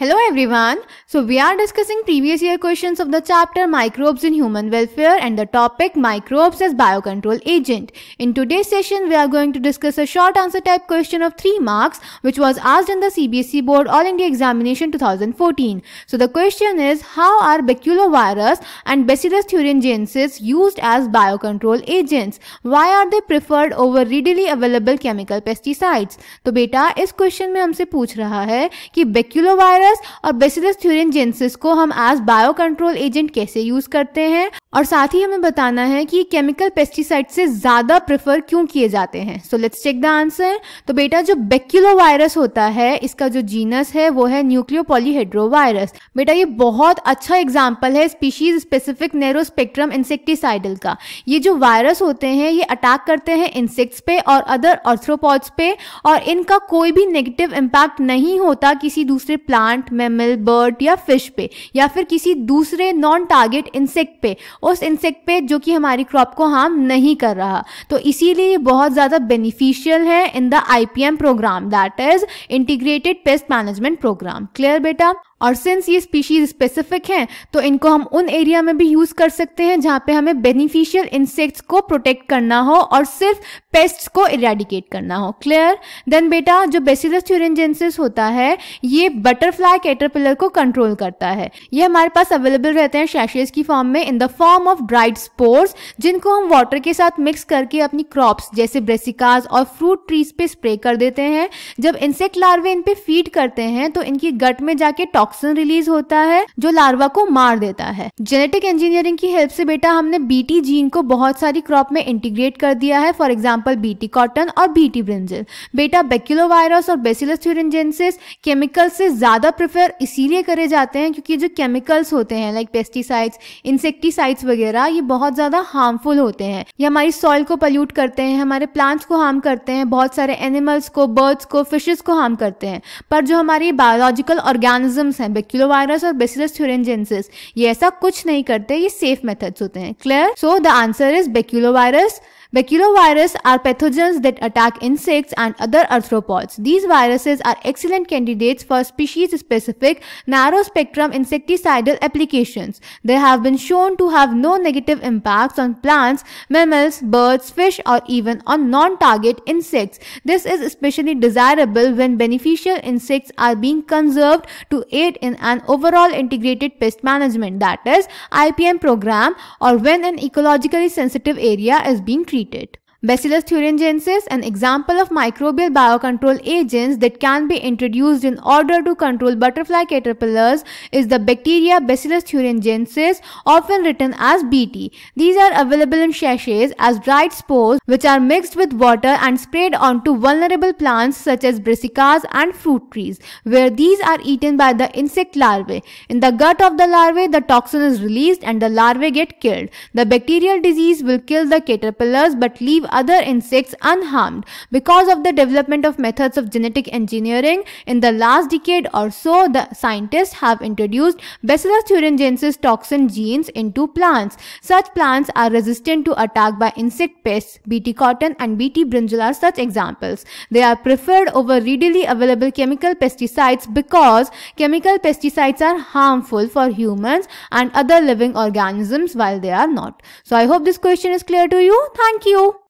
Hello everyone. So we are discussing previous year questions of the chapter Microbes in Human Welfare and the topic Microbes as Biocontrol Agent. In today's session we are going to discuss a short answer type question of 3 marks which was asked in the CBSE Board All India Examination 2014. So the question is, how are baculovirus and Bacillus thuringiensis used as biocontrol agents? Why are they preferred over readily available chemical pesticides? तो बेटा इस question में हमसे पूछ रहा है कि baculovirus और Bacillus thuringiensis को हम एज बायो कंट्रोल एजेंट कैसे यूज करते हैं और साथ ही हमें बताना है कि केमिकल पेस्टिसाइड से ज्यादा प्रेफर क्यों किए जाते हैं. So let's check the answer. तो बेटा जो बैक्यूलोवायरस होता है इसका जो जीनस है वो है न्यूक्लियोपॉलीहेड्रोवायरस. बेटा ये बहुत अच्छा एग्जांपल है species specific narrow spectrum insecticidal का. ये जो वायरस होते हैं ये अटैक करते हैं इंसेक्ट्स पे और अदर आर्थ्रोपॉड्स पे और इनका कोई भी नेगेटिव इम्पैक्ट नहीं होता किसी दूसरे प्लांट, मैमल, बर्ड या फिश पे या फिर किसी दूसरे नॉन टारगेट इंसेक्ट पे, उस इंसेक्ट पे जो कि हमारी क्रॉप को हार्म नहीं कर रहा. तो इसीलिए ये बहुत ज्यादा बेनिफिशियल है in the IPM programme, that is integrated pest management programme. Clear बेटा? और सिंस ये स्पीशीज स्पेसिफिक हैं तो इनको हम उन एरिया में भी यूज कर सकते हैं जहां पे हमें बेनिफिशियल इंसेक्ट्स को प्रोटेक्ट करना हो और सिर्फ पेस्ट्स को इरेडिकेट करना हो. क्लियर? देन बेटा जो बेसिलस thuringiensis होता है ये बटरफ्लाई कैटरपिलर को कंट्रोल करता है. ये हमारे पास अवेलेबल रहते हैं शैशेज की फॉर्म में in the form of dried spores जिनको हम वाटर के साथ मिक्स करके अपनी क्रॉप्स जैसे ब्रेसिकास और फ्रूट ट्रीज पे स्प्रे कर देते हैं. जब इंसेक्ट लार्वे इन पे फीड करते हैं तो इनकी गट में जाके टॉक्सिन रिलीज होता है जो लार्वा को मार देता है. जेनेटिक इंजीनियरिंग की हेल्प से बेटा हमने बीटी जीन को बहुत सारी क्रॉप में इंटीग्रेट कर दिया है. फॉर एग्जांपल बीटी कॉटन और बीटी ब्रिंजल. बेटा बैक्यूलोवायरस और बेसिलस thuringiensis केमिकल से ज्यादा प्रेफर इसीलिए करे जाते हैं क्योंकि जो केमिकल्स होते हैं लाइक पेस्टिसाइड्स, इंसेक्टिसाइड्स वगैरह ये बहुत ज्यादा हार्मफुल होते हैं. ये हमारी सॉइल को पल्यूट करते हैं, हमारे प्लांट्स को हार्म करते हैं, बहुत सारे एनिमल्स को, बर्ड्स को, फिशेस को हार्म करते हैं. पर जो हमारी बायोलॉजिकल ऑर्गेनिजम्स हैं बैक्यूलोवायरस और बेसिलस thuringiensis ये ऐसा कुछ नहीं करते, ये सेफ मेथड्स होते हैं. Clear? So the answer is baculovirus. Baculovirus are pathogens that attack insects and other arthropods. These viruses are excellent candidates for species-specific narrow-spectrum insecticidal applications. They have been shown to have no negative impacts on plants, mammals, birds, fish, or even on non-target insects. This is especially desirable when beneficial insects are being conserved to aid in an overall integrated pest management, that is IPM program, or when an ecologically sensitive area is being treated. Bacillus thuringiensis, an example of microbial biocontrol agents that can be introduced in order to control butterfly caterpillars, is the bacteria Bacillus thuringiensis, often written as BT. These are available in sachets as dried spores which are mixed with water and sprayed onto vulnerable plants such as brassicas and fruit trees, where these are eaten by the insect larvae. In the gut of the larvae, the toxin is released and the larvae get killed. The bacterial disease will kill the caterpillars but leave other insects unharmed. Because of the development of methods of genetic engineering in the last decade or so, the scientists have introduced Bacillus thuringiensis toxin genes into plants. Such plants are resistant to attack by insect pests. BT cotton and BT brinjal are such examples. They are preferred over readily available chemical pesticides because chemical pesticides are harmful for humans and other living organisms while they are not. So I hope this question is clear to you. Thank you.